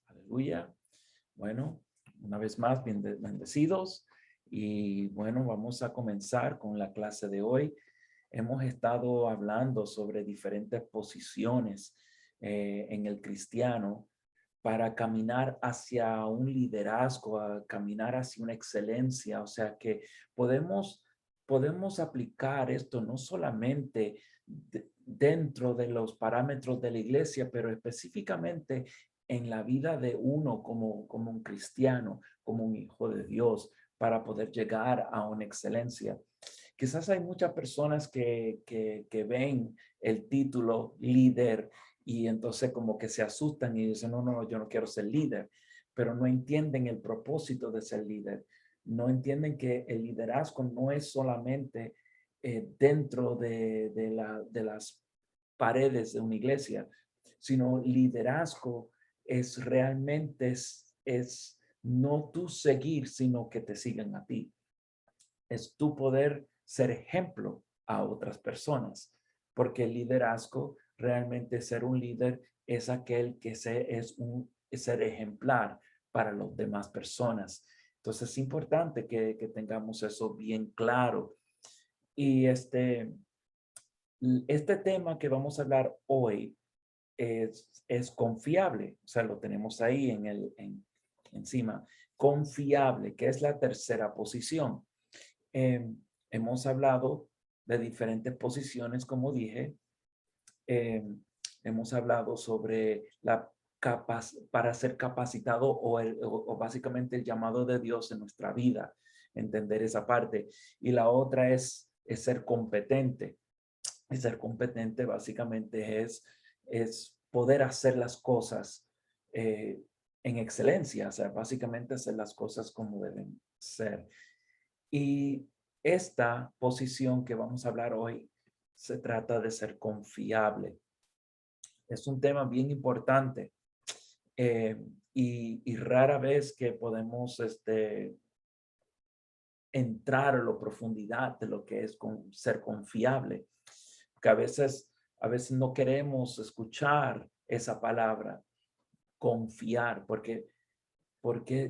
Aleluya. Bueno, una vez más, bendecidos. Y bueno, vamos a comenzar con la clase de hoy. Hemos estado hablando sobre diferentes posiciones en el cristiano para caminar hacia un liderazgo, a caminar hacia una excelencia. O sea que podemos aplicar esto no solamente dentro de los parámetros de la iglesia, pero específicamente en la vida de uno como un cristiano, como un hijo de Dios, para poder llegar a una excelencia. Quizás hay muchas personas que ven el título líder y entonces como que se asustan y dicen, no, yo no quiero ser líder, pero no entienden el propósito de ser líder. No entienden que el liderazgo no es solamente dentro de las paredes de una iglesia, sino liderazgo es realmente es no tú seguir, sino que te sigan a ti. Es tu poder ser ejemplo a otras personas, porque el liderazgo, realmente ser un líder es aquel que es ser ejemplar para las demás personas. Entonces es importante que tengamos eso bien claro. Y este tema que vamos a hablar hoy es confiable, o sea, lo tenemos ahí encima, confiable, que es la tercera posición. Hemos hablado de diferentes posiciones, como dije. Eh, Hemos hablado sobre para ser capacitado o básicamente el llamado de Dios en nuestra vida, entender esa parte. Y la otra es ser competente. Y ser competente básicamente es poder hacer las cosas en excelencia, o sea, básicamente hacer las cosas como deben ser. Y esta posición que vamos a hablar hoy se trata de ser confiable. Es un tema bien importante eh, y rara vez que podemos entrar a la profundidad de lo que es ser confiable, que a veces no queremos escuchar esa palabra, confiar, porque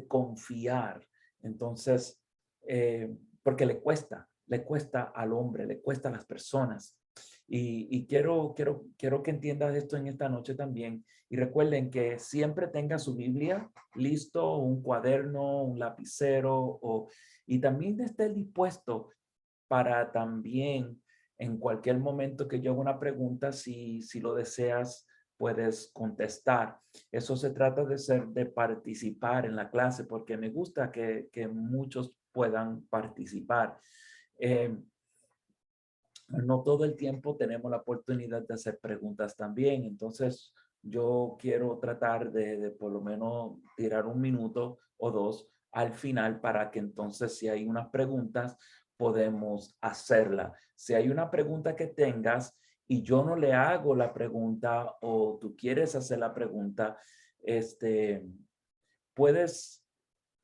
confiar. Entonces, porque le cuesta al hombre, le cuesta a las personas. Y quiero que entiendas esto en esta noche también. Y recuerden que siempre tenga su Biblia listo, un cuaderno, un lapicero, y también esté dispuesto para también en cualquier momento que yo haga una pregunta, si lo deseas, puedes contestar. Eso se trata de participar en la clase, porque me gusta que muchos puedan participar. Eh, no todo el tiempo tenemos la oportunidad de hacer preguntas también. Entonces, yo quiero tratar de por lo menos tirar un minuto o dos al final para que entonces si hay unas preguntas, podemos hacerla. Si hay una pregunta que tengas y yo no le hago la pregunta o tú quieres hacer la pregunta, puedes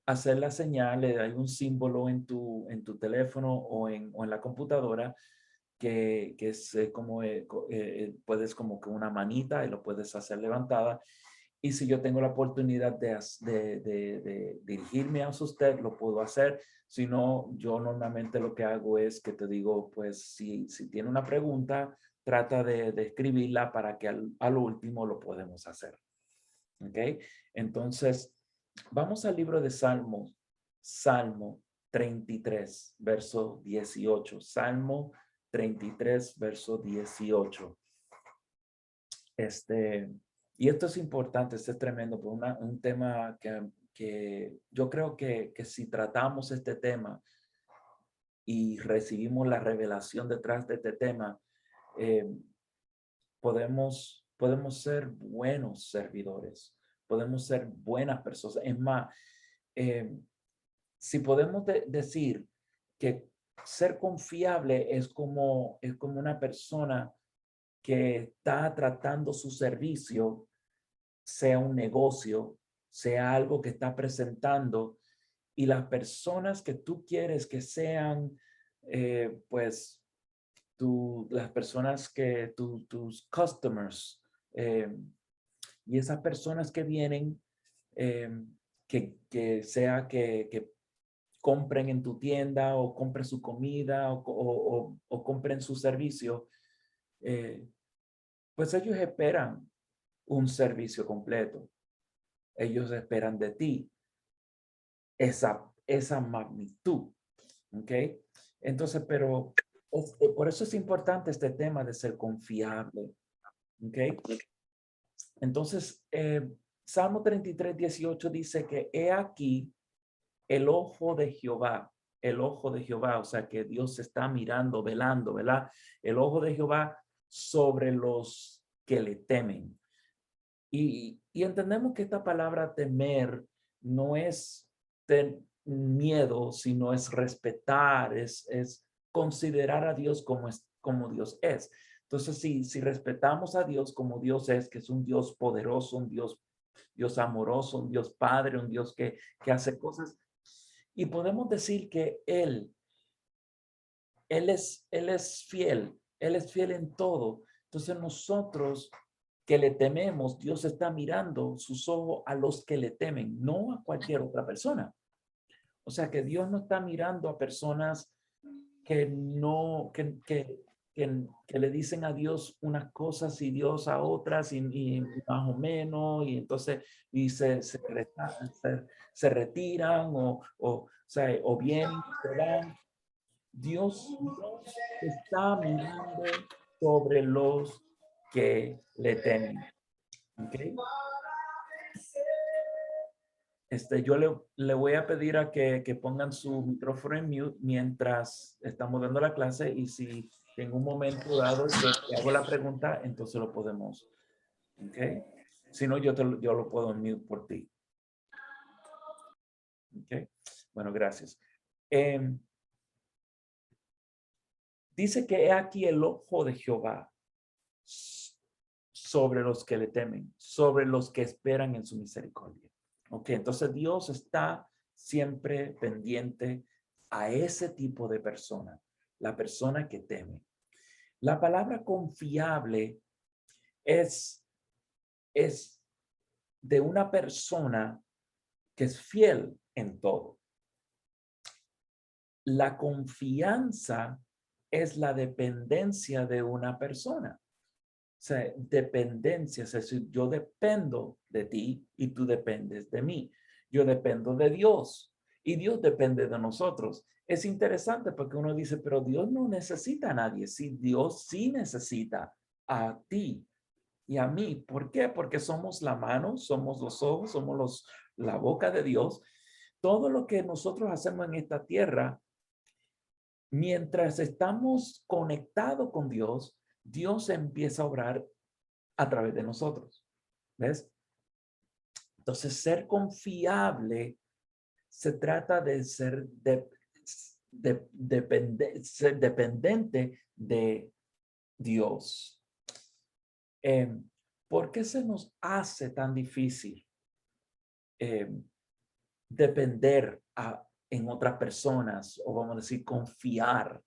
hacer la señal, hay un símbolo en tu teléfono o en la computadora que es como, puedes como que una manita y lo puedes hacer levantada. Y si yo tengo la oportunidad de dirigirme a usted, lo puedo hacer. Si no, yo normalmente lo que hago es que te digo, pues si tiene una pregunta, trata de escribirla para que al último lo podemos hacer. ¿Ok? Entonces, vamos al libro de Salmos, Salmo 33, verso 18. Salmo 33, verso 18. Y esto es importante, esto es tremendo, por un tema que yo creo que si tratamos este tema y recibimos la revelación detrás de este tema, eh, podemos ser buenos servidores, podemos ser buenas personas. Es más, eh, si podemos decir que ser confiable es como una persona que está tratando su servicio, sea un negocio, sea algo que está presentando, y las personas que tú quieres que sean, pues, las personas tus customers, Y esas personas que vienen, que sea que compren en tu tienda o compren su comida o compren su servicio, pues ellos esperan un servicio completo. Ellos esperan de ti esa magnitud, ¿ok? Entonces, pero por eso es importante este tema de ser confiable, ¿ok? Entonces, Salmo 33:18 dice que he aquí el ojo de Jehová, el ojo de Jehová, o sea que Dios está mirando, velando, ¿verdad? El ojo de Jehová sobre los que le temen. Y entendemos que esta palabra temer no es miedo, sino es respetar, es considerar a Dios como Dios es. Entonces, si respetamos a Dios como Dios es, que es un Dios poderoso, un Dios amoroso, un Dios padre, un Dios que hace cosas, y podemos decir que Él es fiel en todo. Entonces nosotros que le tememos, Dios está mirando sus ojos a los que le temen, no a cualquier otra persona. O sea que Dios no está mirando a personas que no, que le dicen a Dios unas cosas y Dios a otras y más o menos, y entonces y se retiran o sea, o vienen, se van. Dios está mirando sobre los que le temen. ¿Ok? Yo le voy a pedir a que pongan su micrófono en mute mientras estamos dando la clase y si en un momento dado que hago la pregunta, entonces lo podemos. ¿Ok? Si no, yo lo puedo en mute por ti. ¿Ok? Bueno, gracias. Dice que he aquí el ojo de Jehová sobre los que le temen, sobre los que esperan en su misericordia. Ok, entonces Dios está siempre pendiente a ese tipo de persona, la persona que teme. La palabra confiable es de una persona que es fiel en todo. La confianza es la dependencia de una persona. O sea, dependencia, es decir, yo dependo de ti y tú dependes de mí. Yo dependo de Dios y Dios depende de nosotros. Es interesante porque uno dice, pero Dios no necesita a nadie. Sí, Dios sí necesita a ti y a mí. ¿Por qué? Porque somos la mano, somos los ojos, somos la boca de Dios. Todo lo que nosotros hacemos en esta tierra, mientras estamos conectados con Dios, Dios empieza a obrar a través de nosotros. ¿Ves? Entonces, ser confiable se trata de ser ser dependiente de Dios. ¿Por qué se nos hace tan difícil depender en otras personas o vamos a decir confiar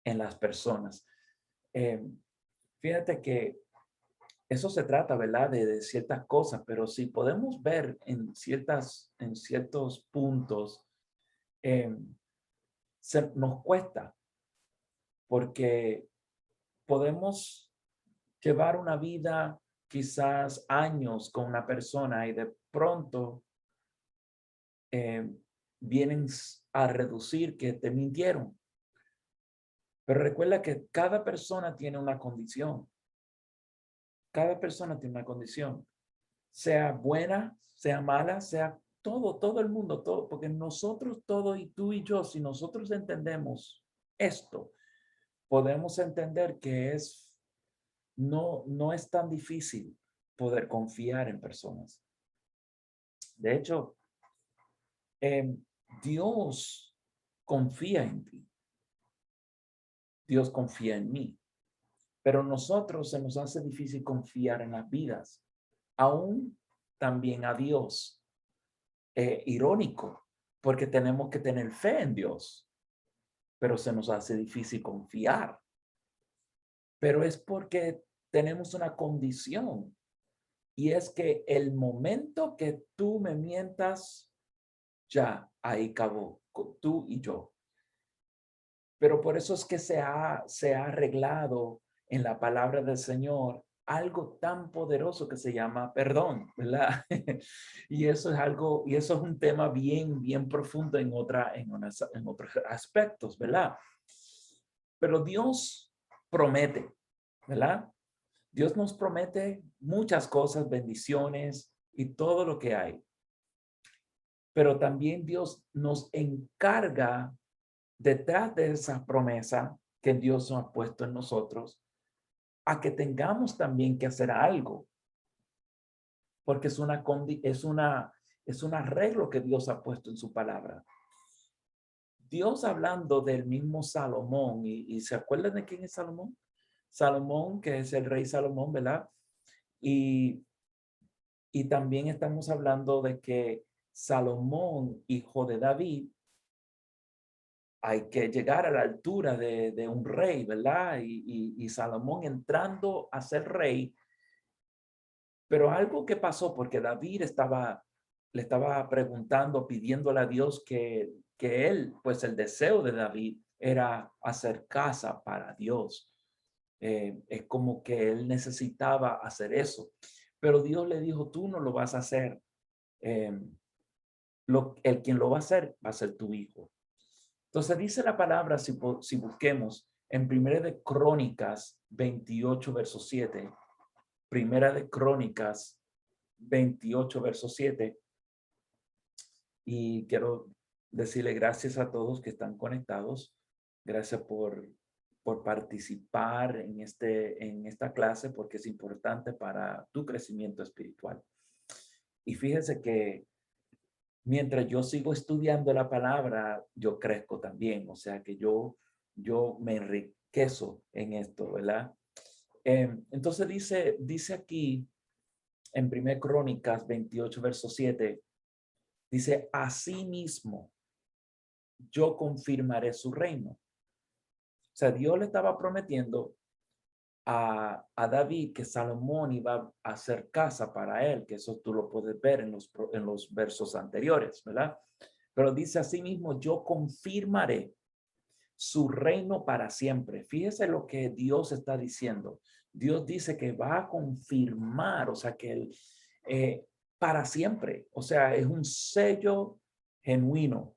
en las personas? Fíjate que eso se trata, ¿verdad? De ciertas cosas, pero si podemos ver en ciertos puntos, nos cuesta porque podemos llevar una vida quizás años con una persona y de pronto vienen a reducir que te mintieron. Pero recuerda que cada persona tiene una condición. Cada persona tiene una condición. Sea buena, sea mala, sea todo el mundo, todo, porque nosotros todo y tú y yo, si nosotros entendemos esto, podemos entender que no es tan difícil poder confiar en personas. De hecho, Dios confía en ti. Dios confía en mí. Pero nosotros se nos hace difícil confiar en las vidas, aún también a Dios. Irónico, porque tenemos que tener fe en Dios, pero se nos hace difícil confiar. Pero es porque tenemos una condición Y es que el momento que tú me mientas, ya ahí acabó, tú y yo. Pero por eso es que se ha arreglado en la palabra del Señor algo tan poderoso que se llama perdón, ¿verdad? Y eso es algo, y eso es un tema bien profundo en otros aspectos, ¿verdad? Pero Dios promete, ¿verdad? Dios nos promete muchas cosas, bendiciones y todo lo que hay. Pero también Dios nos encarga detrás de esa promesa que Dios nos ha puesto en nosotros, a que tengamos también que hacer algo, porque es un arreglo que Dios ha puesto en su palabra. Dios hablando del mismo Salomón, y ¿se acuerdan de quién es Salomón? Salomón, que es el rey Salomón, ¿verdad? Y, y también estamos hablando de que Salomón, hijo de David, hay que llegar a la altura de un rey, ¿verdad? Y Salomón entrando a ser rey, pero algo que pasó porque David le estaba preguntando, pidiéndole a Dios que él, pues el deseo de David era hacer casa para Dios. Es como que él necesitaba hacer eso, pero Dios le dijo, tú no lo vas a hacer. Eh, el quien lo va a ser tu hijo. Entonces dice la palabra, si busquemos en Primera de Crónicas 28, verso 7, Primera de Crónicas 28, verso 7, y quiero decirle gracias a todos que están conectados. Gracias por participar en esta clase porque es importante para tu crecimiento espiritual. Y fíjense que mientras yo sigo estudiando la palabra, yo crezco también. O sea que yo me enriquezo en esto, ¿verdad? Entonces dice aquí en 1 Crónicas 28, verso 7, dice, asimismo, yo confirmaré su reino. O sea, Dios le estaba prometiendo a David que Salomón iba a hacer casa para él, que eso tú lo puedes ver en los versos anteriores, ¿verdad? Pero dice así mismo, yo confirmaré su reino para siempre. Fíjese lo que Dios está diciendo. Dios dice que va a confirmar, o sea, que él, para siempre, o sea, es un sello genuino.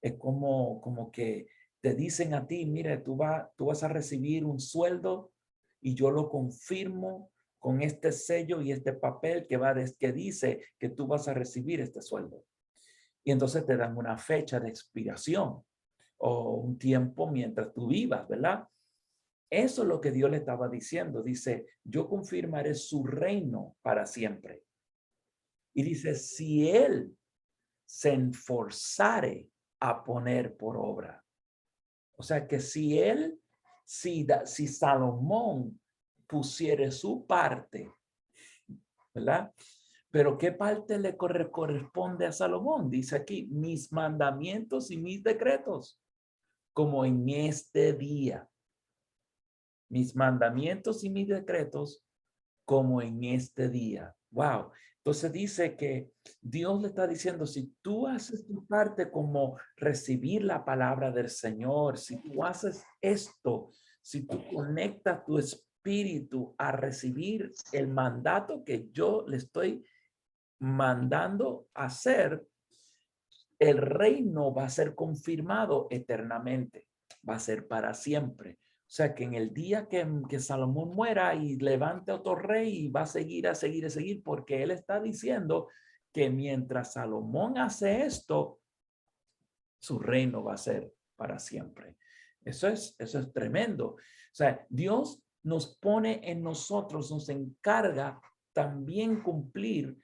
Es como que te dicen a ti, mire, tú vas a recibir un sueldo y yo lo confirmo con este sello y este papel que dice que tú vas a recibir este sueldo. Y entonces te dan una fecha de expiración o un tiempo mientras tú vivas, ¿verdad? Eso es lo que Dios le estaba diciendo. Dice, yo confirmaré su reino para siempre. Y dice, si él se enforzare a poner por obra. O sea que si Salomón pusiere su parte, ¿verdad? Pero ¿qué parte le corresponde a Salomón? Dice aquí, mis mandamientos y mis decretos, como en este día. Mis mandamientos y mis decretos, como en este día. Wow. Entonces dice que Dios le está diciendo, si tú haces tu parte como recibir la palabra del Señor, si tú haces esto, si tú conectas tu espíritu a recibir el mandato que yo le estoy mandando hacer, el reino va a ser confirmado eternamente, va a ser para siempre. O sea que en el día que Salomón muera y levante otro rey, va a seguir, porque él está diciendo que mientras Salomón hace esto, su reino va a ser para siempre. Eso es tremendo. O sea, Dios nos pone en nosotros, nos encarga también cumplir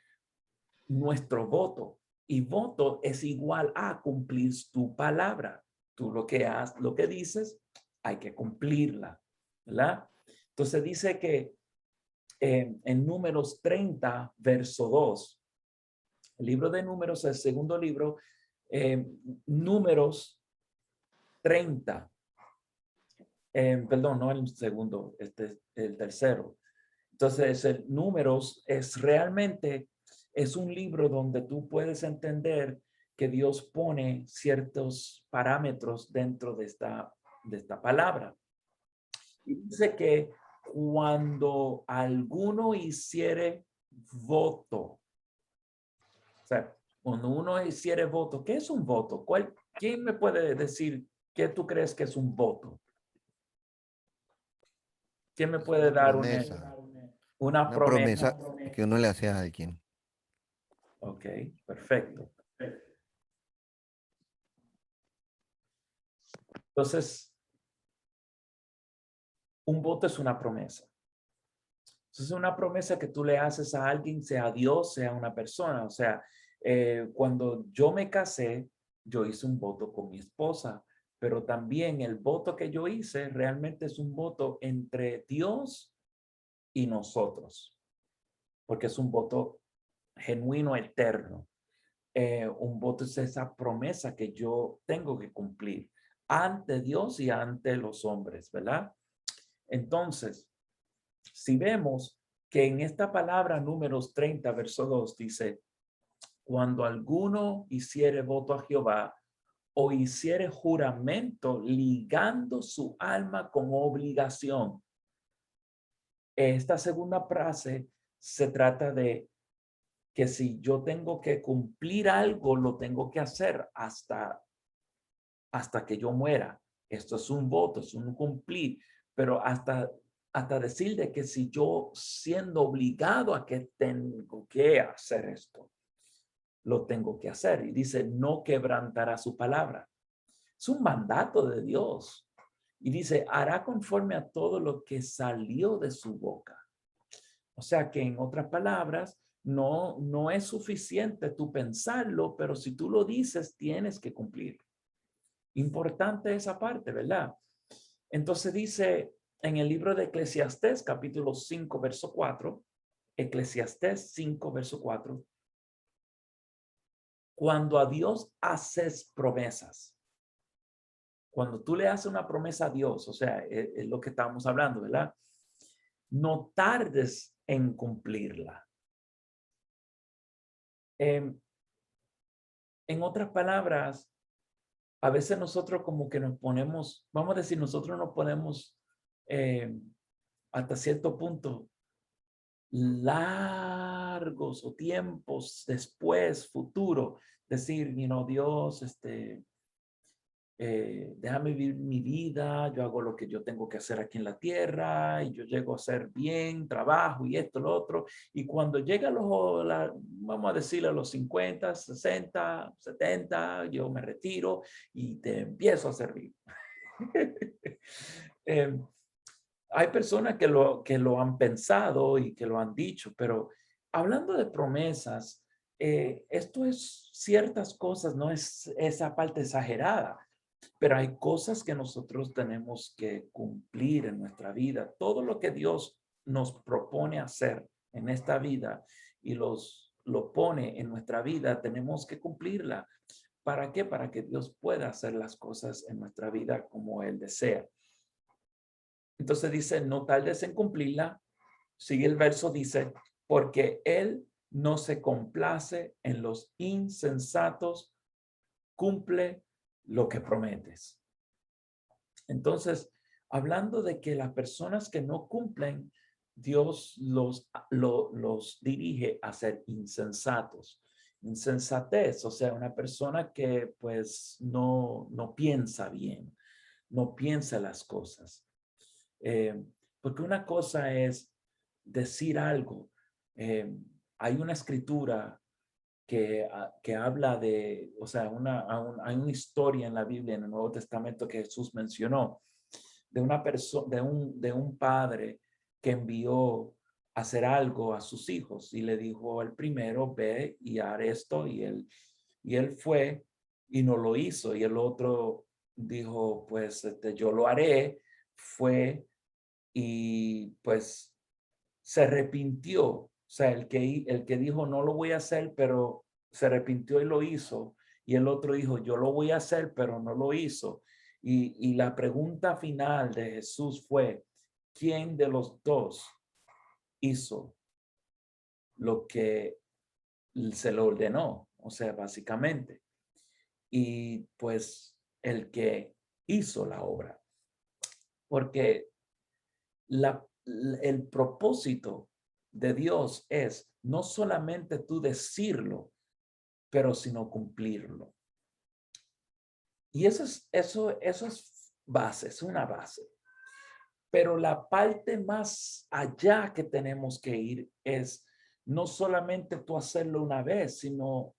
nuestro voto. Y voto es igual a cumplir tu palabra. Tú lo que dices, hay que cumplirla, ¿verdad? Entonces dice que en Números 30, verso 2, el libro de Números, el segundo libro, Números 30, perdón, no el segundo, este es el tercero. Entonces, el Números es un libro donde tú puedes entender que Dios pone ciertos parámetros dentro de esta palabra. Y dice que cuando alguno hiciere voto, o sea, cuando uno hiciere voto, ¿qué es un voto? ¿Quién me puede decir qué tú crees que es un voto? ¿Quién me Es puede una dar promesa, una una promesa? promesa que uno le hace a alguien. Ok, perfecto. Entonces, un voto es una promesa. Es una promesa que tú le haces a alguien, sea Dios, sea una persona. O sea, cuando yo me casé, yo hice un voto con mi esposa, pero también el voto que yo hice realmente es un voto entre Dios y nosotros, porque es un voto genuino, eterno. Un voto es esa promesa que yo tengo que cumplir ante Dios y ante los hombres, ¿verdad? Entonces, si vemos que en esta palabra Números 30, verso 2 dice, cuando alguno hiciere voto a Jehová o hiciere juramento ligando su alma con obligación. Esta segunda frase se trata de que si yo tengo que cumplir algo, lo tengo que hacer hasta que yo muera. Esto es un voto, es un cumplir, pero hasta decir de que si yo siendo obligado a que tengo que hacer esto, lo tengo que hacer. Y dice, no quebrantará su palabra. Es un mandato de Dios. Y dice, hará conforme a todo lo que salió de su boca. O sea que en otras palabras, no es suficiente tú pensarlo, pero si tú lo dices, tienes que cumplir. Importante esa parte, ¿verdad? Entonces dice en el libro de Eclesiastés, capítulo 5, verso 4, Eclesiastés 5, verso 4, cuando a Dios haces promesas, cuando tú le haces una promesa a Dios, o sea, es lo que estábamos hablando, ¿verdad? No tardes en cumplirla. En otras palabras, a veces nosotros como que nos ponemos, vamos a decir, nosotros nos ponemos hasta cierto punto largos o tiempos después, futuro, decir, Dios, déjame vivir mi vida, yo hago lo que yo tengo que hacer aquí en la tierra y yo llego a hacer bien, trabajo y esto, lo otro. Y cuando llega vamos a decirle a los 50, 60, 70, yo me retiro y te empiezo a servir. eh, Hay personas que lo han pensado y que lo han dicho, pero hablando de promesas, esto es ciertas cosas, no es esa parte exagerada, pero hay cosas que nosotros tenemos que cumplir en nuestra vida. Todo lo que Dios nos propone hacer en esta vida y lo pone en nuestra vida, tenemos que cumplirla. ¿Para qué? Para que Dios pueda hacer las cosas en nuestra vida como Él desea. Entonces dice, no tardes en cumplirla. Sigue el verso, dice, porque Él no se complace en los insensatos, cumple lo que prometes. Entonces, hablando de que las personas que no cumplen, Dios los dirige a ser insensatos. Insensatez, o sea, una persona que pues no piensa bien, no piensa las cosas. Porque una cosa es decir algo. Eh, Hay una escritura que habla de, o sea, hay una historia en la Biblia, en el Nuevo Testamento que Jesús mencionó, de una persona, de un padre que envió a hacer algo a sus hijos y le dijo al primero, ve y haz esto, y él fue y no lo hizo, y el otro dijo, pues yo lo haré, fue y pues se arrepintió. O sea, el que dijo no lo voy a hacer, pero se arrepintió y lo hizo. Y el otro dijo yo lo voy a hacer, pero no lo hizo. Y la pregunta final de Jesús fue, ¿quién de los dos hizo lo que se le ordenó, o sea, básicamente. Y pues el que hizo la obra, porque el propósito de Dios es no solamente tú decirlo, pero sino cumplirlo. Y eso es base, es una base. Pero la parte más allá que tenemos que ir es no solamente tú hacerlo una vez, sino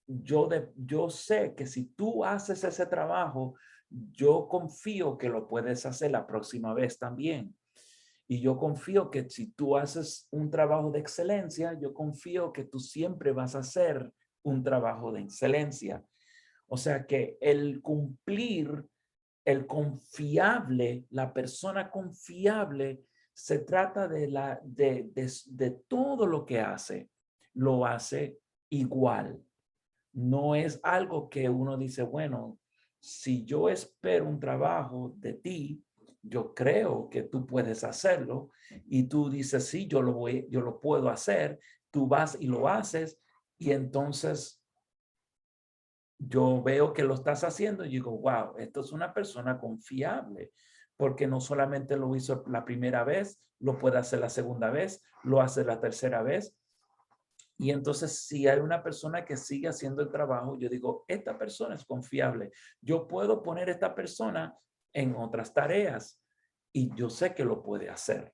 yo sé que si tú haces ese trabajo, yo confío que lo puedes hacer la próxima vez también. Y yo confío que si tú haces un trabajo de excelencia, yo confío que tú siempre vas a hacer un trabajo de excelencia. O sea que el cumplir, el confiable, la persona confiable, se trata de todo lo que hace, lo hace igual. No es algo que uno dice, bueno, si yo espero un trabajo de ti, yo creo que tú puedes hacerlo y tú dices, sí, yo lo puedo hacer, tú vas y lo haces y entonces yo veo que lo estás haciendo y digo, wow, esto es una persona confiable, porque no solamente lo hizo la primera vez, lo puede hacer la segunda vez, lo hace la tercera vez. Y entonces, si hay una persona que sigue haciendo el trabajo, yo digo, esta persona es confiable. Yo puedo poner a esta persona en otras tareas y yo sé que lo puede hacer.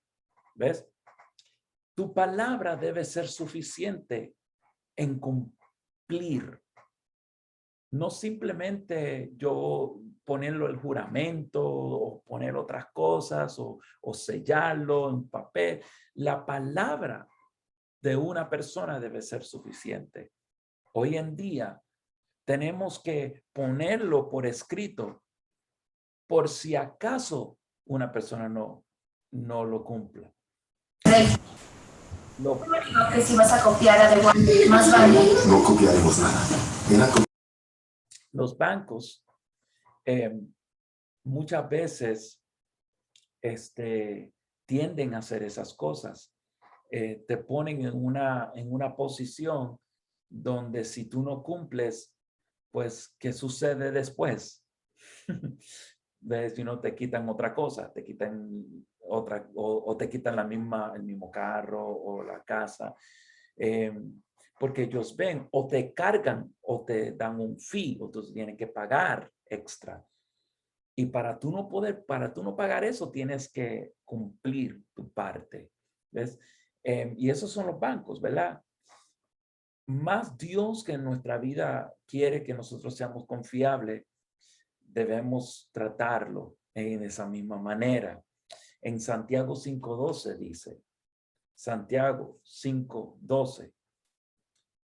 ¿Ves? Tu palabra debe ser suficiente en cumplir. No simplemente yo ponerlo el juramento o poner otras cosas o sellarlo en papel. La palabra de una persona debe ser suficiente. Hoy en día tenemos que ponerlo por escrito por si acaso una persona no lo cumpla. Lo, Que si vas a copiar algo más vale. No copiaremos nada. los bancos muchas veces tienden a hacer esas cosas. Te ponen en una posición donde si tú no cumples, pues, ¿qué sucede después? ¿Ves? Si no te quitan otra cosa, te quitan otra, o te quitan el mismo carro o la casa. Porque ellos ven o te cargan o te dan un fee o tú tienes que pagar extra. Y para tú no pagar eso, tienes que cumplir tu parte. ¿Ves? Y esos son los bancos, ¿verdad? Más Dios que en nuestra vida quiere que nosotros seamos confiables, debemos tratarlo en esa misma manera. En Santiago 5:12 dice, Santiago 5:12,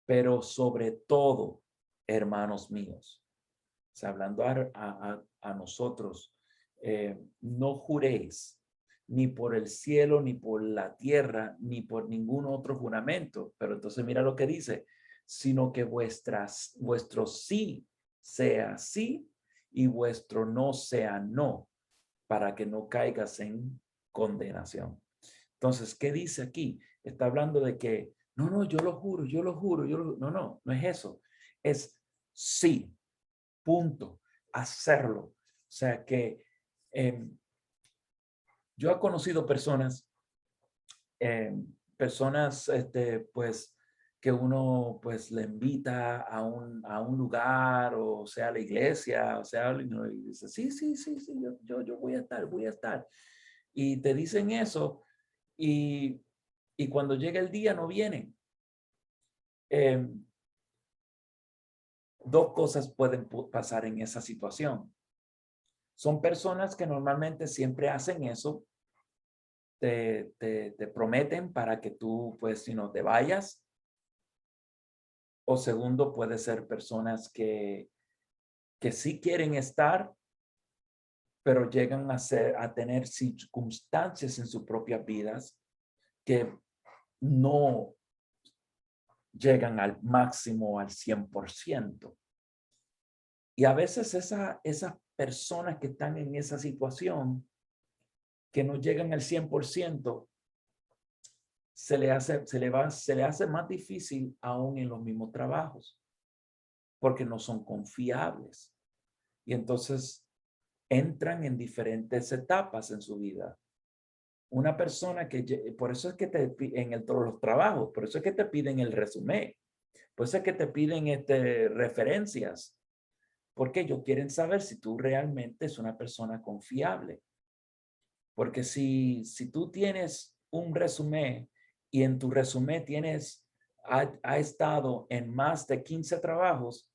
pero sobre todo, hermanos míos, o sea, hablando a nosotros, no juréis ni por el cielo, ni por la tierra, ni por ningún otro juramento. Pero entonces mira lo que dice, sino que vuestro sí sea sí y vuestro no sea no, para que no caigas en condenación. Entonces, ¿qué dice aquí? Está hablando de que, no, yo lo juro, no es eso. Es sí, punto, hacerlo. O sea que yo he conocido personas, pues, que uno, pues, le invita a un lugar, o sea, a la iglesia, o sea, y dice, sí, yo voy a estar. Y te dicen eso, y cuando llega el día no vienen. Dos cosas pueden pasar en esa situación. Son personas que normalmente siempre hacen eso, te prometen para que tú, pues, si no te vayas. O segundo, puede ser personas que sí quieren estar, pero llegan a tener circunstancias en sus propias vidas que no llegan al máximo, al 100%. Y a veces esas personas que están en esa situación, que no llegan al 100%, se le hace más difícil aún en los mismos trabajos, porque no son confiables. Y entonces entran en diferentes etapas en su vida. Una persona por eso es que todos los trabajos, por eso es que te piden el resumen, por eso es que te piden referencias, porque ellos quieren saber si tú realmente es una persona confiable. Porque si tú tienes un resumen y en tu resumen ha estado en más de 15 trabajos,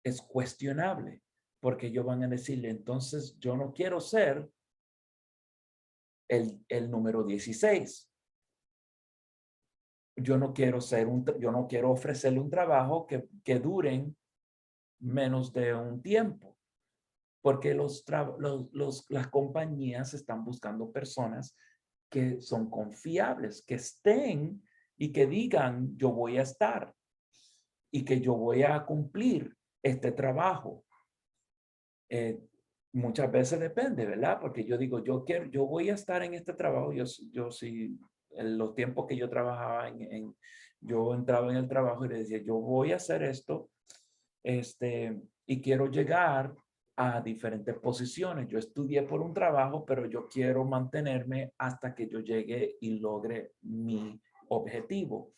es cuestionable, porque ellos van a decirle, entonces yo no quiero ser el número 16. Yo no quiero ofrecerle un trabajo que duren menos de un tiempo, porque las compañías están buscando personas que son confiables, que estén y que digan, yo voy a estar y que yo voy a cumplir este trabajo. Muchas veces depende, ¿verdad? Porque yo digo, yo voy a estar en este trabajo. Yo sí, en los tiempos que yo trabajaba yo entraba en el trabajo y le decía, yo voy a hacer esto, y quiero llegar a diferentes posiciones. Yo estudié por un trabajo, pero yo quiero mantenerme hasta que yo llegue y logre mi objetivo.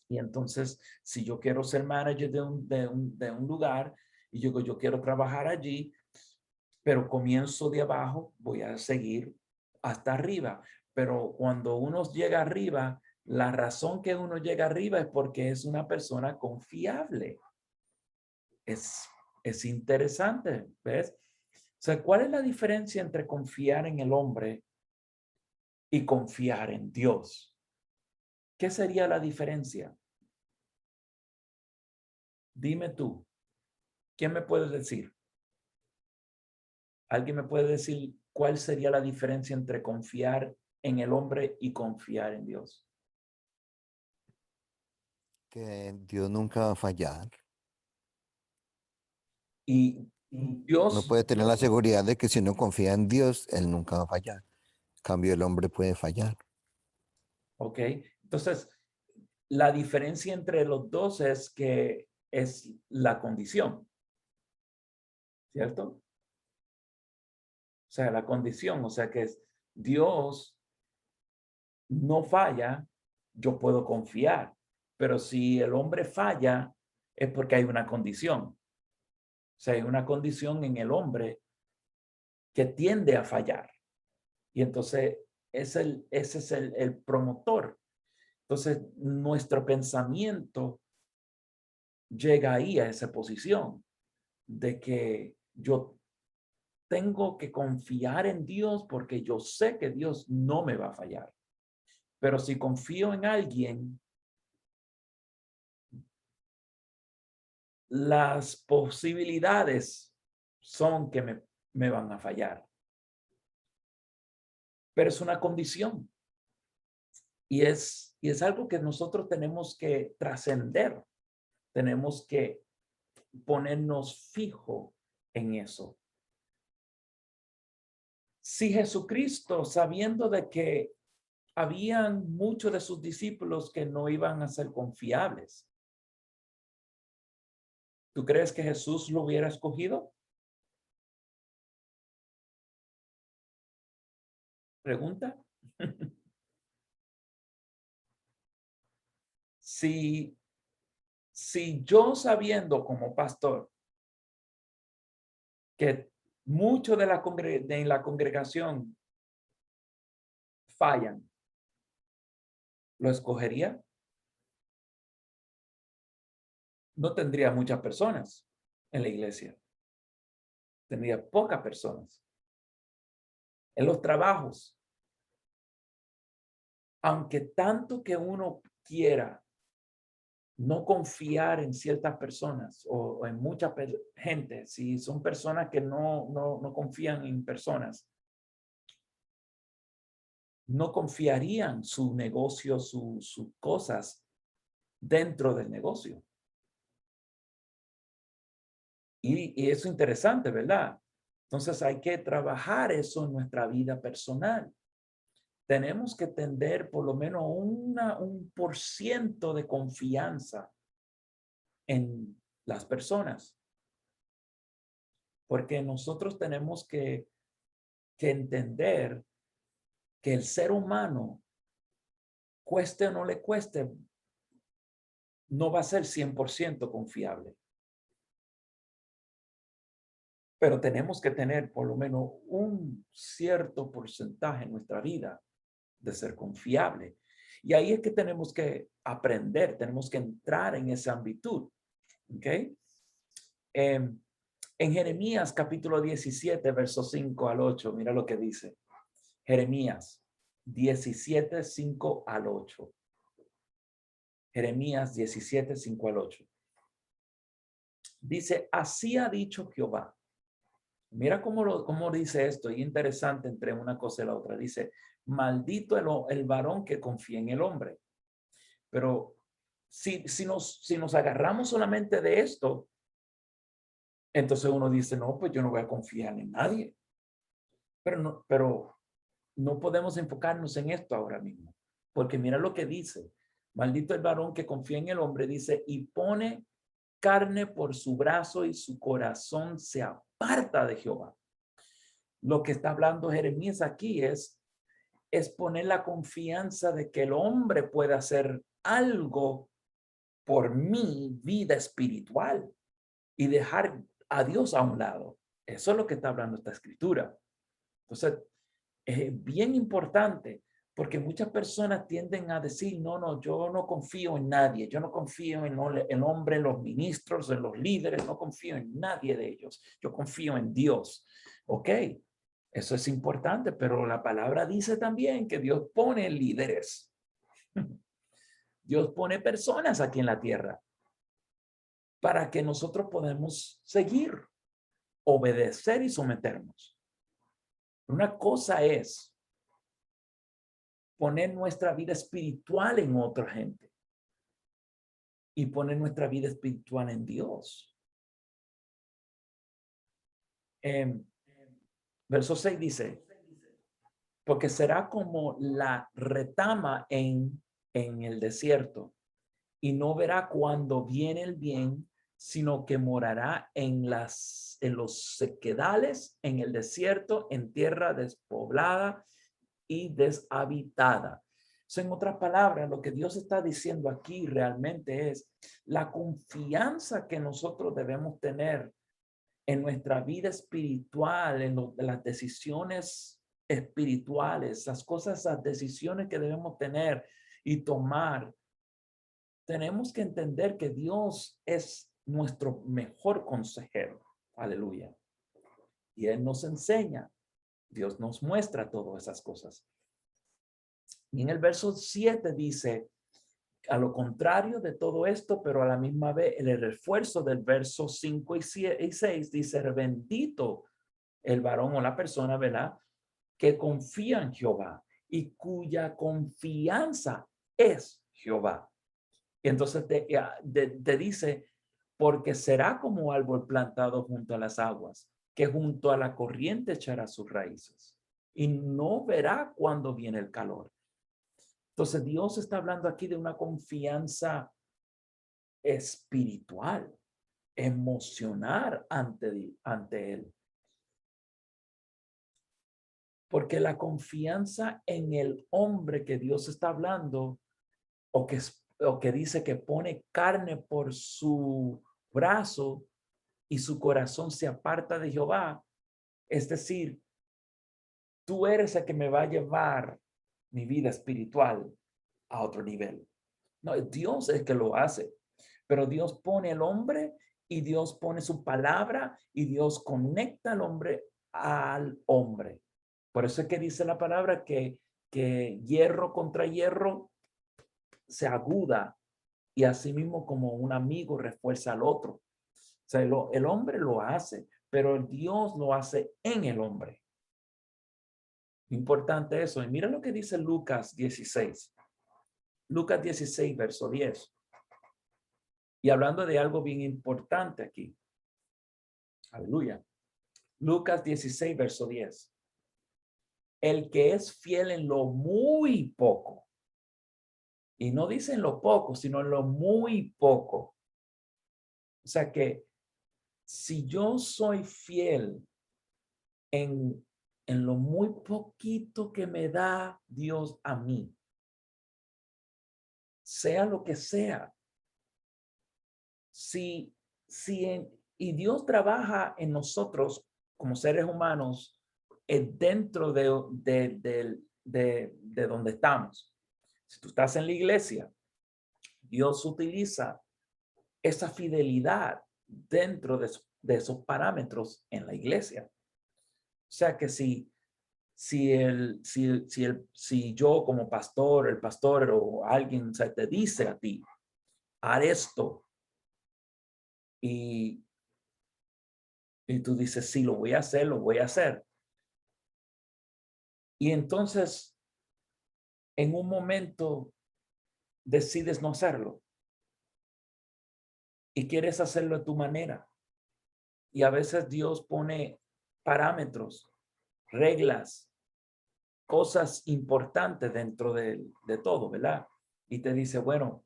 Y entonces, si yo quiero ser manager de un lugar y yo quiero trabajar allí, pero comienzo de abajo, voy a seguir hasta arriba. Pero cuando uno llega arriba, la razón que uno llega arriba es porque es una persona confiable. Es interesante, ¿ves? O sea, ¿cuál es la diferencia entre confiar en el hombre y confiar en Dios? ¿Qué sería la diferencia? Dime tú. ¿Quién me puede decir? ¿Alguien me puede decir cuál sería la diferencia entre confiar en el hombre y confiar en Dios? Que Dios nunca va a fallar. Y Uno Dios, puede tener la seguridad de que si uno confía en Dios, Él nunca va a fallar. En cambio, el hombre puede fallar. ¿ok? Entonces, la diferencia entre los dos es que es la condición, ¿cierto? O sea, la condición, o sea que es Dios no falla, yo puedo confiar, pero si el hombre falla, es porque hay una condición. O sea, hay una condición en el hombre que tiende a fallar. Y entonces ese es el promotor. Entonces, nuestro pensamiento llega ahí a esa posición de que yo tengo que confiar en Dios porque yo sé que Dios no me va a fallar. Pero si confío en alguien, las posibilidades son que me van a fallar. Pero es una condición y es algo que nosotros tenemos que trascender. Tenemos que ponernos fijo en eso. Si Jesucristo, sabiendo de que habían muchos de sus discípulos que no iban a ser confiables, ¿tú crees que Jesús lo hubiera escogido? Pregunta. Si yo sabiendo como pastor que muchos de la congregación fallan, ¿lo escogería? No tendría muchas personas en la iglesia. Tendría pocas personas. En los trabajos, aunque tanto que uno quiera no confiar en ciertas personas o en mucha gente, si son personas que no confían en personas, no confiarían su negocio, sus cosas dentro del negocio. Y eso es interesante, ¿verdad? Entonces hay que trabajar eso en nuestra vida personal. tenemos que tener por lo menos un % de confianza en las personas. Porque nosotros tenemos que entender que el ser humano, cueste o no le cueste, no va a ser 100% confiable. Pero tenemos que tener por lo menos un cierto porcentaje en nuestra vida de ser confiable. Y ahí es que tenemos que aprender, tenemos que entrar en esa amplitud. ¿Ok? En Jeremías capítulo 17, versos 5 al 8, mira lo que dice. Jeremías 17, 5 al 8. Jeremías 17, 5 al 8. Dice, así ha dicho Jehová. Mira cómo dice esto, y interesante entre una cosa y la otra. Dice, maldito el varón que confía en el hombre. Pero si nos agarramos solamente de esto, entonces uno dice, no, pues yo no voy a confiar en nadie. Pero no podemos enfocarnos en esto ahora mismo. Porque mira lo que dice. Maldito el varón que confía en el hombre, dice, y pone carne por su brazo y su corazón se aparta de Jehová. Lo que está hablando Jeremías aquí es poner la confianza de que el hombre puede hacer algo por mi vida espiritual y dejar a Dios a un lado. Eso es lo que está hablando esta escritura. Entonces, es bien importante porque muchas personas tienden a decir, no, yo no confío en nadie, yo no confío en el hombre, en los ministros, en los líderes, no confío en nadie de ellos, yo confío en Dios. Ok, eso es importante, pero la palabra dice también que Dios pone líderes. Dios pone personas aquí en la tierra para que nosotros podamos seguir, obedecer y someternos. Una cosa es poner nuestra vida espiritual en otra gente y poner nuestra vida espiritual en Dios. Verso 6 dice, porque será como la retama en el desierto y no verá cuando viene el bien, sino que morará en los sequedales, en el desierto, en tierra despoblada y deshabitada. So, en otras palabras, lo que Dios está diciendo aquí realmente es la confianza que nosotros debemos tener en nuestra vida espiritual, en las decisiones espirituales, las decisiones que debemos tener y tomar. Tenemos que entender que Dios es nuestro mejor consejero. Aleluya. Y Él nos enseña. Dios nos muestra todas esas cosas. Y en el verso 7 dice, a lo contrario de todo esto, pero a la misma vez el refuerzo del verso 5 y 6 dice, bendito el varón o la persona, ¿verdad? Que confía en Jehová y cuya confianza es Jehová. Y entonces te dice, porque será como árbol plantado junto a las aguas, que junto a la corriente echará sus raíces y no verá cuando viene el calor. Entonces Dios está hablando aquí de una confianza espiritual, emocional ante Él. Porque la confianza en el hombre que Dios está hablando, o que dice que pone carne por su brazo y su corazón se aparta de Jehová, es decir, tú eres el que me va a llevar mi vida espiritual a otro nivel. No, Dios es el que lo hace, pero Dios pone el hombre y Dios pone su palabra y Dios conecta al hombre. Por eso es que dice la palabra que hierro contra hierro se aguda y así mismo como un amigo refuerza al otro. O sea, el hombre lo hace, pero Dios lo hace en el hombre. Importante eso. Y mira lo que dice Lucas 16. Lucas 16, verso 10. Y hablando de algo bien importante aquí. Aleluya. Lucas 16, verso 10. el que es fiel en lo muy poco, y no dicen lo poco, sino en lo muy poco. O sea que si yo soy fiel en lo muy poquito que me da Dios a mí, sea lo que sea, y Dios trabaja en nosotros como seres humanos dentro de donde estamos. Si tú estás en la iglesia, Dios utiliza esa fidelidad dentro de esos parámetros en la iglesia. O sea que si yo como pastor, el pastor o alguien te dice a ti, haz esto, y tú dices, sí, lo voy a hacer, lo voy a hacer. Y entonces, en un momento, decides no hacerlo. Y quieres hacerlo de tu manera. Y a veces Dios pone parámetros, reglas, cosas importantes dentro de todo, ¿verdad? Y te dice, bueno,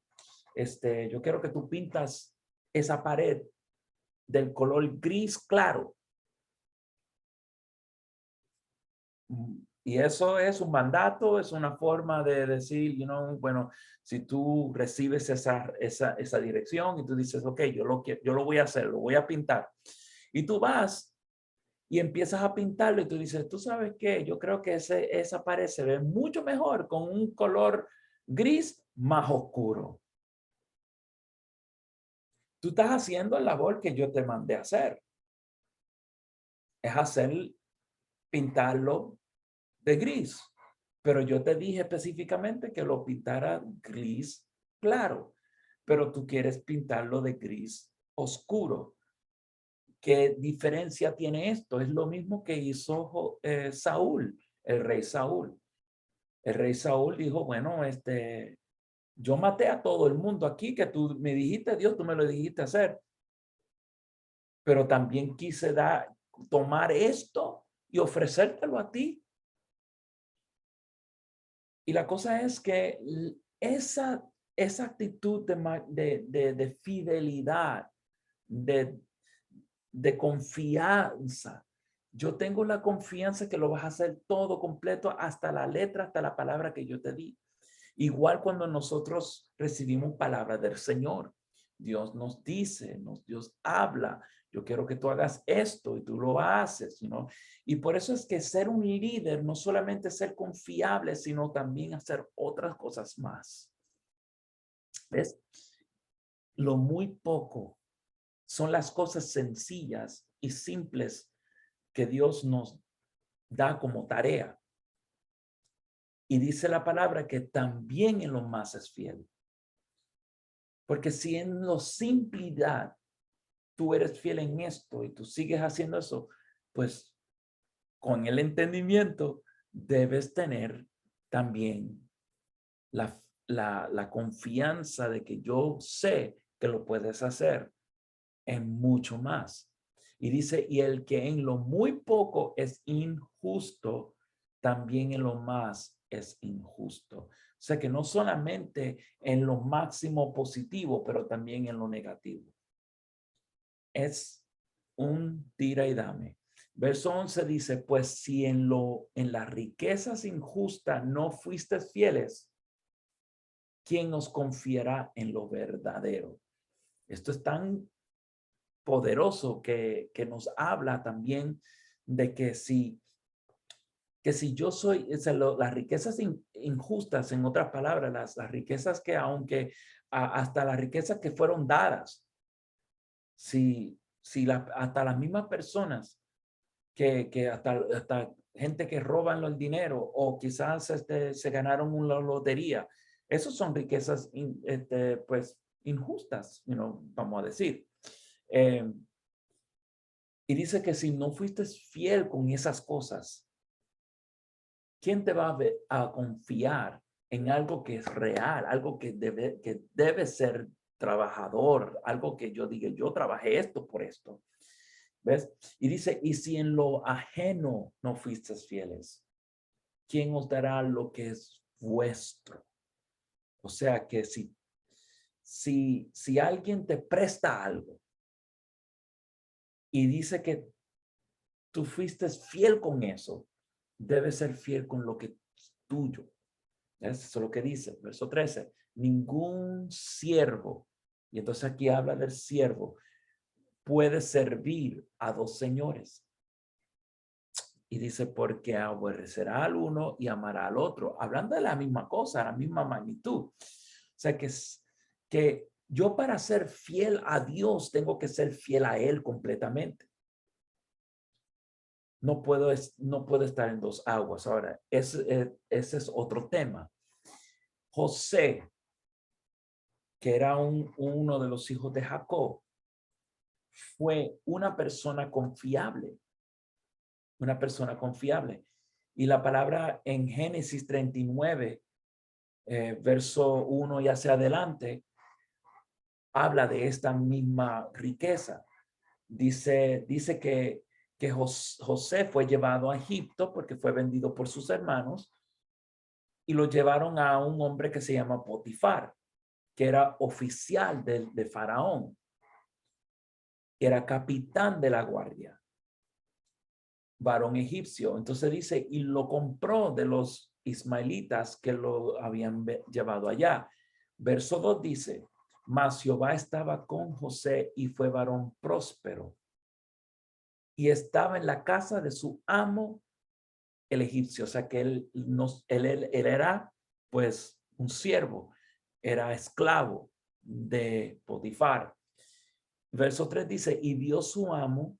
yo quiero que tú pintas esa pared del color gris claro. Y eso es un mandato, es una forma de decir, bueno, si tú recibes esa dirección y tú dices, ok, yo lo voy a hacer, lo voy a pintar. Y tú vas y empiezas a pintarlo y tú dices, ¿tú sabes qué? Yo creo que esa pared se ve mucho mejor con un color gris más oscuro. Tú estás haciendo el labor que yo te mandé a hacer. Es pintarlo de gris. Pero yo te dije específicamente que lo pintara gris claro, pero tú quieres pintarlo de gris oscuro. ¿Qué diferencia tiene esto? Es lo mismo que hizo Saúl, el rey Saúl. El rey Saúl dijo, bueno, yo maté a todo el mundo aquí que tú me dijiste, Dios, tú me lo dijiste hacer. Pero también quise tomar esto y ofrecértelo a ti. Y la cosa es que esa actitud de fidelidad, de confianza, yo tengo la confianza que lo vas a hacer todo completo hasta la letra, hasta la palabra que yo te di. Igual cuando nosotros recibimos palabra del Señor, Dios nos dice, Dios habla, yo quiero que tú hagas esto y tú lo haces, Y por eso es que ser un líder no solamente ser confiable, sino también hacer otras cosas más. ¿Ves? Lo muy poco son las cosas sencillas y simples que Dios nos da como tarea. Y dice la palabra que también en lo más es fiel. Porque si en lo simplicidad tú eres fiel en esto y tú sigues haciendo eso, pues con el entendimiento debes tener también la confianza de que yo sé que lo puedes hacer en mucho más. Y dice, y el que en lo muy poco es injusto, también en lo más es injusto. O sea que no solamente en lo máximo positivo, pero también en lo negativo. Es un tira y dame. Verso 11 dice, pues si en las riquezas injustas no fuiste fieles, ¿quién nos confiará en lo verdadero? Esto es tan poderoso que nos habla también de que si yo soy, las riquezas injustas, en otras palabras, las riquezas que hasta las riquezas que fueron dadas, hasta las mismas personas que hasta gente que roban el dinero o quizás se ganaron una lotería, esos son riquezas pues injustas, vamos a decir. Y dice que si no fuiste fiel con esas cosas, ¿quién te va a confiar en algo que es real, algo que debe ser trabajador, algo que yo diga, yo trabajé esto por esto? ¿Ves? Y dice, y si en lo ajeno no fuiste fieles, ¿quién os dará lo que es vuestro? O sea que si alguien te presta algo y dice que tú fuiste fiel con eso, debes ser fiel con lo que es tuyo. Eso es lo que dice, verso 13. Ningún siervo, y entonces aquí habla del siervo, puede servir a dos señores. Y dice, porque aborrecerá al uno y amará al otro. Hablando de la misma cosa, la misma magnitud. O sea, que yo para ser fiel a Dios tengo que ser fiel a Él completamente. No puedo estar en dos aguas. Ahora, ese es otro tema. José, que era uno de los hijos de Jacob, fue una persona confiable. Una persona confiable. Y la palabra en Génesis 39, verso 1 y hacia adelante, habla de esta misma riqueza. Dice que José fue llevado a Egipto porque fue vendido por sus hermanos y lo llevaron a un hombre que se llama Potifar, que era oficial de Faraón, era capitán de la guardia, varón egipcio. Entonces dice, y lo compró de los ismaelitas que lo habían llevado allá. Verso 2 dice, mas Jehová estaba con José y fue varón próspero. Y estaba en la casa de su amo, el egipcio. O sea que él era pues un siervo, era esclavo de Potifar. Verso 3 dice, y vio su amo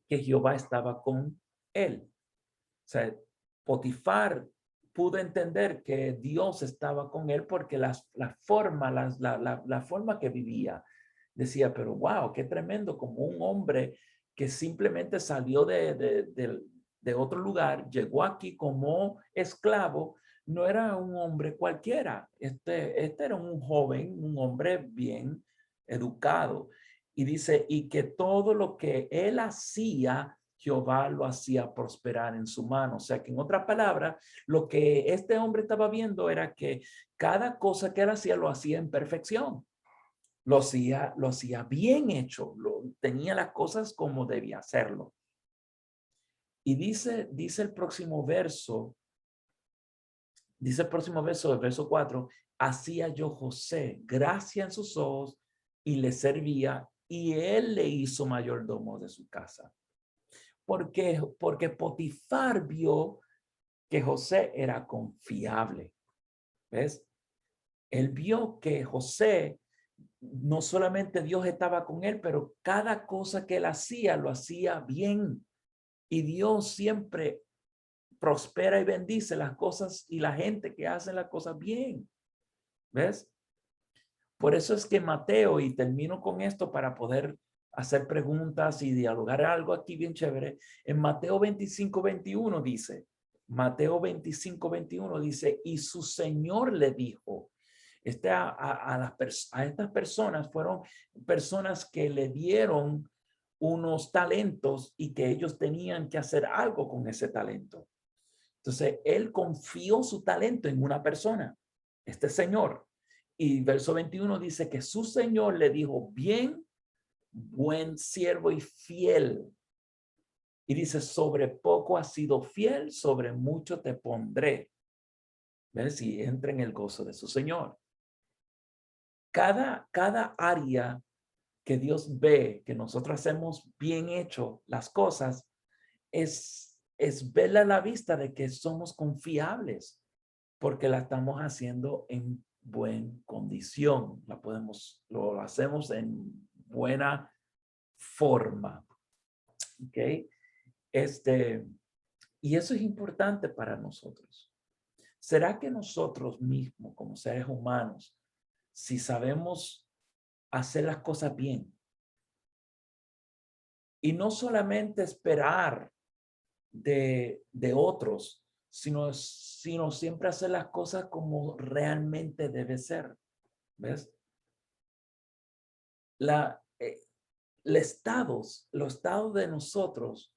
que Jehová estaba con él. O sea, Potifar pudo entender que Dios estaba con él porque la forma que vivía, decía, pero wow, qué tremendo, como un hombre que simplemente salió de otro lugar, llegó aquí como esclavo, no era un hombre cualquiera, este era un joven, un hombre bien educado. Y dice, y que todo lo que él hacía, Jehová lo hacía prosperar en su mano. O sea que en otras palabras, lo que este hombre estaba viendo era que cada cosa que él hacía lo hacía en perfección. Lo hacía bien hecho, tenía las cosas como debía hacerlo. Y dice el próximo verso, el verso 4, hacía yo José gracia en sus ojos y le servía y él le hizo mayordomo de su casa. Porque Potifar vio que José era confiable. ¿Ves? Él vio que José, no solamente Dios estaba con él, pero cada cosa que él hacía, lo hacía bien. Y Dios siempre prospera y bendice las cosas y la gente que hace las cosas bien. ¿Ves? Por eso es que Mateo, y termino con esto para poder hacer preguntas y dialogar algo aquí bien chévere. En Mateo 25:21 dice, Mateo 25:21 dice, y su Señor le dijo, a estas personas fueron personas que le dieron unos talentos y que ellos tenían que hacer algo con ese talento. Entonces, él confió su talento en una persona, este señor. Y verso 21 dice que su Señor le dijo, bien, buen siervo y fiel. Y dice, sobre poco has sido fiel, sobre mucho te pondré. ¿Ves? Y entra en el gozo de su Señor. Cada área que Dios ve que nosotros hacemos bien hecho las cosas, es verla a la vista de que somos confiables, porque la estamos haciendo en buena condición. Lo hacemos en buena forma. ¿Ok? Y eso es importante para nosotros. ¿Será que nosotros mismos, como seres humanos, si sabemos hacer las cosas bien, y no solamente esperar de otros, sino siempre hacer las cosas como realmente debe ser? ¿Ves? Los estados de nosotros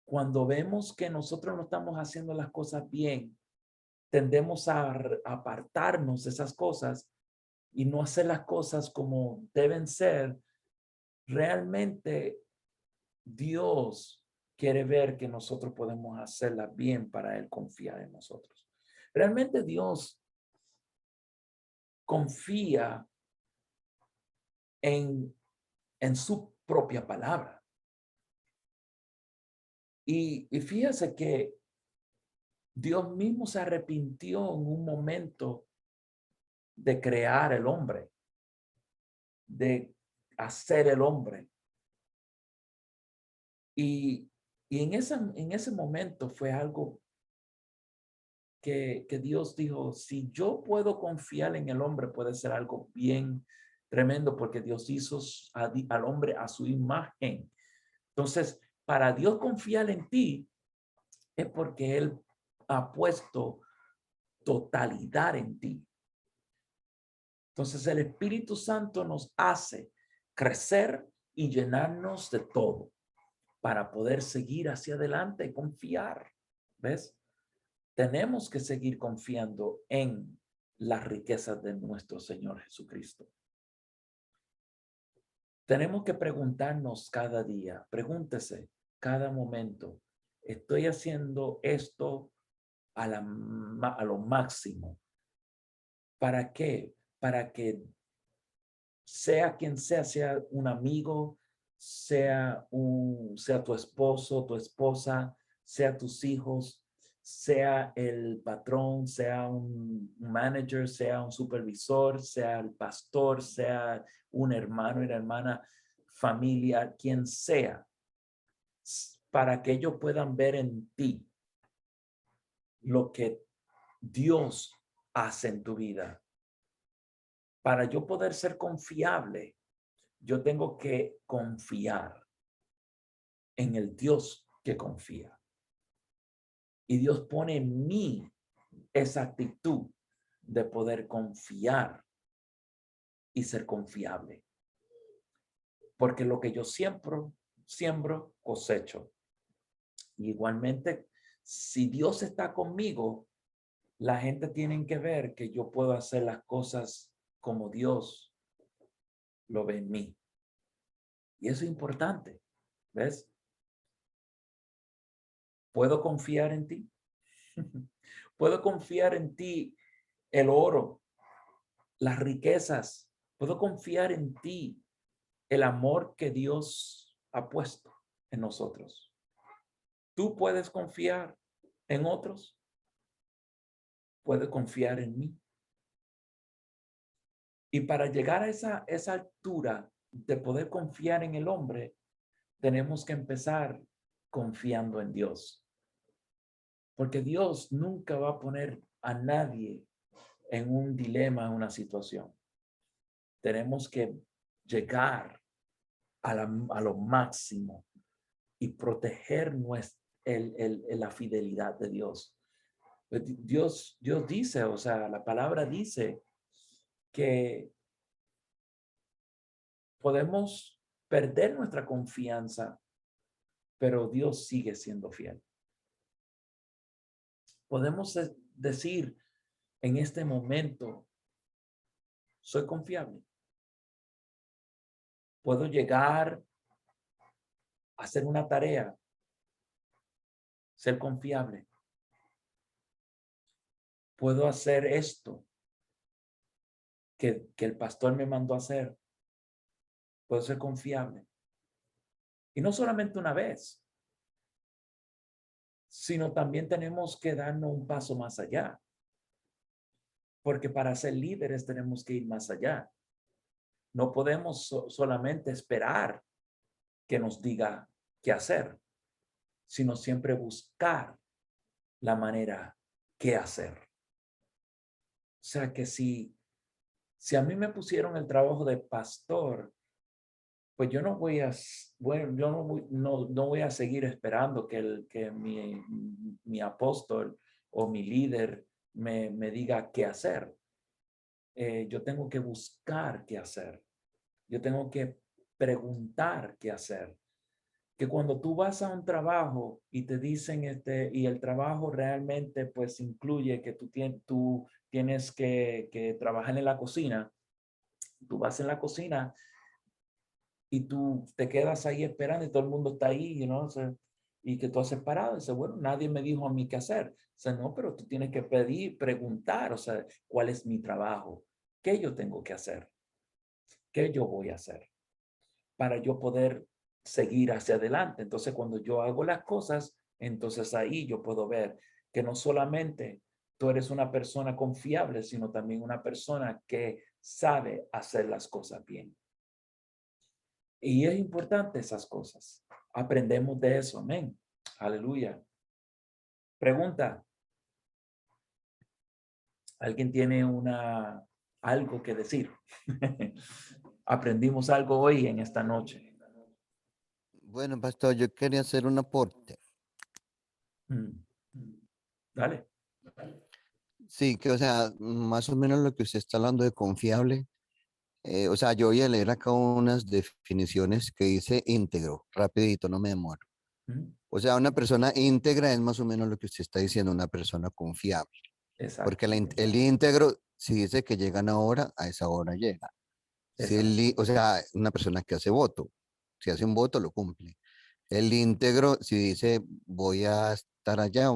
cuando vemos que nosotros no estamos haciendo las cosas bien, tendemos a apartarnos de esas cosas y no hacer las cosas como deben ser. Realmente Dios quiere ver que nosotros podemos hacerlas bien para Él confiar en nosotros. Realmente Dios confía en su propia palabra. Y fíjese que Dios mismo se arrepintió en un momento de crear el hombre, de hacer el hombre. Y en ese momento fue algo que Dios dijo, si yo puedo confiar en el hombre, puede ser algo bien tremendo, porque Dios hizo al hombre a su imagen. Entonces, para Dios confiar en ti, es porque Él ha puesto totalidad en ti. Entonces, el Espíritu Santo nos hace crecer y llenarnos de todo para poder seguir hacia adelante y confiar. ¿Ves? Tenemos que seguir confiando en las riquezas de nuestro Señor Jesucristo. Tenemos que preguntarnos cada día, pregúntese cada momento, ¿estoy haciendo esto a lo máximo? ¿Para qué? Para que sea quien sea un amigo, sea tu esposo, tu esposa, sea tus hijos, sea el patrón, sea un manager, sea un supervisor, sea el pastor, sea un hermano y una hermana, familia, quien sea, para que ellos puedan ver en ti lo que Dios hace en tu vida. Para yo poder ser confiable, yo tengo que confiar en el Dios que confía. Y Dios pone en mí esa actitud de poder confiar y ser confiable. Porque lo que yo siembro, cosecho. Y igualmente, si Dios está conmigo, la gente tiene que ver que yo puedo hacer las cosas como Dios lo ve en mí. Y eso es importante, ¿ves? ¿Puedo confiar en ti? ¿Puedo confiar en ti el oro, las riquezas? ¿Puedo confiar en ti el amor que Dios ha puesto en nosotros? ¿Tú puedes confiar en otros? ¿Puedes confiar en mí? Y para llegar a esa altura de poder confiar en el hombre, tenemos que empezar confiando en Dios. Porque Dios nunca va a poner a nadie en un dilema, en una situación. Tenemos que llegar a lo máximo y proteger la fidelidad de Dios. Dios dice, o sea, la palabra dice que podemos perder nuestra confianza, pero Dios sigue siendo fiel. Podemos decir en este momento, soy confiable. Puedo llegar a hacer una tarea, ser confiable. Puedo hacer esto que el pastor me mandó a hacer. Puedo ser confiable. Y no solamente una vez, sino también tenemos que darnos un paso más allá. Porque para ser líderes tenemos que ir más allá. No podemos solamente esperar que nos diga qué hacer, sino siempre buscar la manera qué hacer. O sea que si a mí me pusieron el trabajo de pastor, pues yo no voy a, bueno, yo no voy a seguir esperando que mi apóstol o mi líder me diga qué hacer. Yo tengo que buscar qué hacer. Yo tengo que preguntar qué hacer. que cuando tú vas a un trabajo y te dicen, y el trabajo realmente pues incluye que tú tienes que trabajar en la cocina, tú vas en la cocina y tú te quedas ahí esperando y todo el mundo está ahí, o sea, y que tú haces parado. Dice, bueno, nadie me dijo a mí qué hacer. Dice, no, pero tú tienes que preguntar, o sea, ¿cuál es mi trabajo? ¿Qué yo tengo que hacer? ¿Qué yo voy a hacer para yo poder seguir hacia adelante? Entonces, cuando yo hago las cosas, entonces ahí yo puedo ver que no solamente tú eres una persona confiable, sino también una persona que sabe hacer las cosas bien. Y es importante esas cosas. Aprendemos de eso. Amén. Aleluya. Pregunta. ¿Alguien tiene algo que decir? Aprendimos algo hoy en esta noche. Bueno, pastor, yo quería hacer un aporte. Mm. Dale. Sí, que o sea, más o menos lo que usted está hablando de confiable. O sea, yo voy a leer acá unas definiciones que dice íntegro, rapidito, no me demoro. Mm. O sea, una persona íntegra es más o menos lo que usted está diciendo, una persona confiable. Porque Exacto. el íntegro, si dice que llegan a hora, a esa hora llega. Si Exacto. o sea, una persona que hace voto, si hace un voto, lo cumple. El íntegro, si dice voy a estar allá,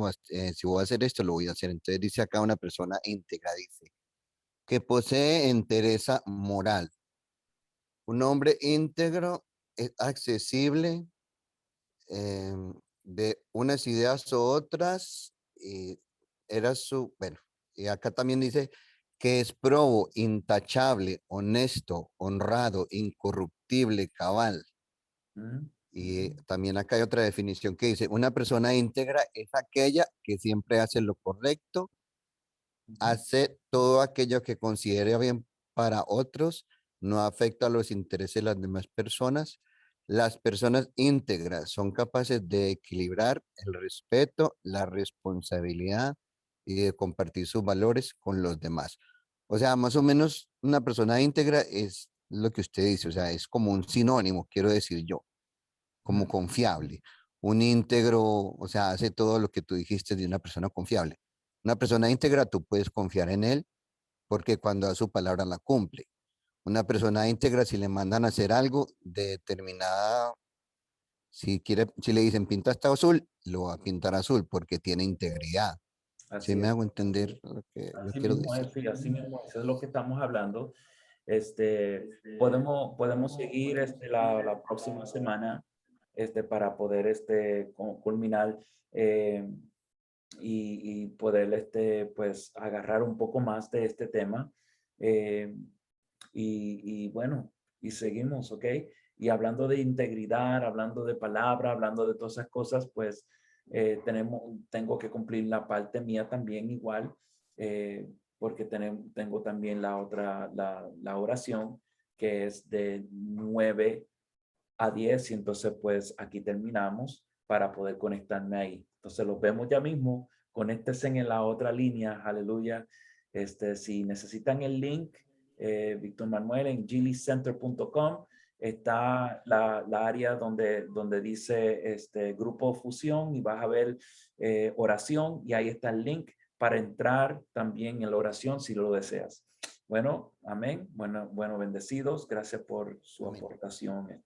si voy a hacer esto, lo voy a hacer. Entonces dice acá una persona íntegra, dice, que posee entereza moral. Un hombre íntegro es accesible de unas ideas u otras y era bueno, y acá también dice que es probo, intachable, honesto, honrado, incorruptible, cabal. Mm. Y también acá hay otra definición que dice, una persona íntegra es aquella que siempre hace lo correcto, hace todo aquello que considere bien para otros, no afecta a los intereses de las demás personas. Las personas íntegras son capaces de equilibrar el respeto, la responsabilidad y de compartir sus valores con los demás. O sea, más o menos una persona íntegra es lo que usted dice, o sea, es como un sinónimo, quiero decir yo, como Mm. confiable. Un íntegro, o sea, hace todo lo que tú dijiste de una persona confiable. Una persona íntegra, tú puedes confiar en él porque cuando da su palabra la cumple. Una persona íntegra, si le mandan a hacer algo de determinada, si quiere, si le dicen pinta hasta azul, lo va a pintar azul porque tiene integridad. ¿Sí Así me es. hago entender lo que yo Así quiero mismo decir? es, sí, así mismo es, es lo que estamos hablando. Podemos seguir la próxima semana para poder culminar eh, y poder pues agarrar un poco más de este tema. eh, y bueno, y seguimos, ¿ok? Y hablando de integridad, hablando de palabra, hablando de todas esas cosas, pues tengo que cumplir la parte mía también igual, porque tengo también la oración, que es de 9 a 10, y entonces pues aquí terminamos para poder conectarme ahí. Entonces los vemos ya mismo, conéctense en la otra línea, aleluya. Si necesitan el link, Víctor Manuel en gillycenter.com está la área donde dice grupo fusión y vas a ver oración y ahí está el link para entrar también en la oración si lo deseas. Bueno, amén. Bueno, bendecidos. Gracias por su Amén. aportación. Amén.